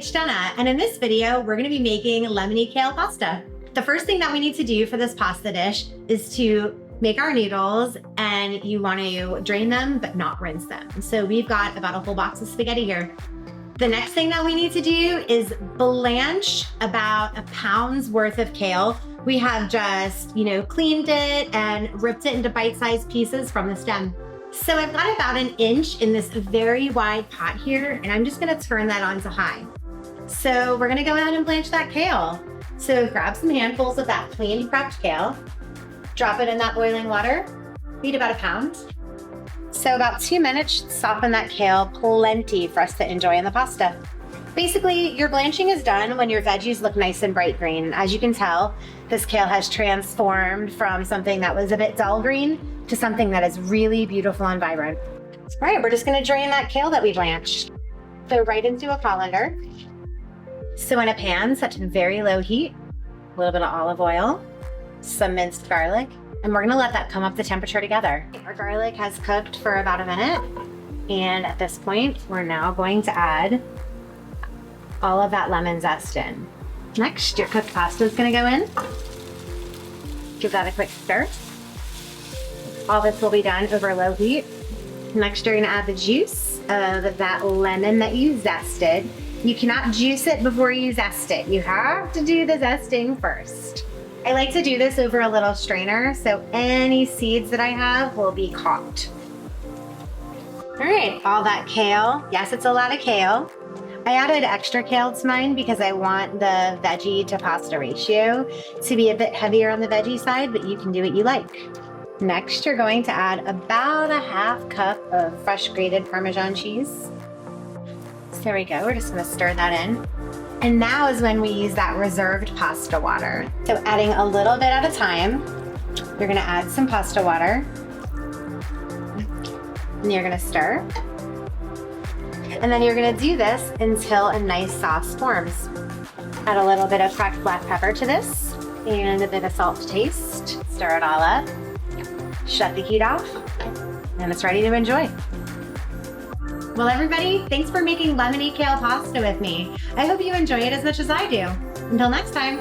it's Jenna, and in this video, we're gonna be making lemony kale pasta. The first thing that we need to do for this pasta dish is to make our noodles, and you want to drain them, but not rinse them. So we've got about a whole box of spaghetti here. The next thing that we need to do is blanch about a pound's worth of kale. We have just, cleaned it and ripped it into bite-sized pieces from the stem. So I've got about 1 inch in this very wide pot here, and I'm just gonna turn that on to high. So we're gonna go ahead and blanch that kale. So grab some handfuls of that clean, prepped kale, drop it in that boiling water, feed about 1 pound. So about 2 minutes should soften that kale plenty for us to enjoy in the pasta. Basically, your blanching is done when your veggies look nice and bright green. As you can tell, this kale has transformed from something that was a bit dull green to something that is really beautiful and vibrant. All right, we're just gonna drain that kale that we blanched. So right into a colander. So in a pan set to very low heat, a little bit of olive oil, some minced garlic, and we're gonna let that come up to temperature together. Our garlic has cooked for about 1 minute, and at this point, we're now going to add all of that lemon zest in. Next, your cooked pasta is gonna go in. Give that a quick stir. All this will be done over low heat. Next, you're gonna add the juice of that lemon that you zested. You cannot juice it before you zest it. You have to do the zesting first. I like to do this over a little strainer, so any seeds that I have will be caught. All right, all that kale. Yes, it's a lot of kale. I added extra kale to mine because I want the veggie to pasta ratio to be a bit heavier on the veggie side, but you can do what you like. Next, you're going to add about a 1/2 cup of fresh grated Parmesan cheese. So there we go, we're just gonna stir that in. And now is when we use that reserved pasta water. So adding a little bit at a time, you're gonna add some pasta water, and you're gonna stir. And then you're gonna do this until a nice sauce forms. Add a little bit of cracked black pepper to this, and a bit of salt to taste. Stir it all up. Shut the heat off, and it's ready to enjoy. Well, everybody, thanks for making lemony kale pasta with me. I hope you enjoy it as much as I do. Until next time.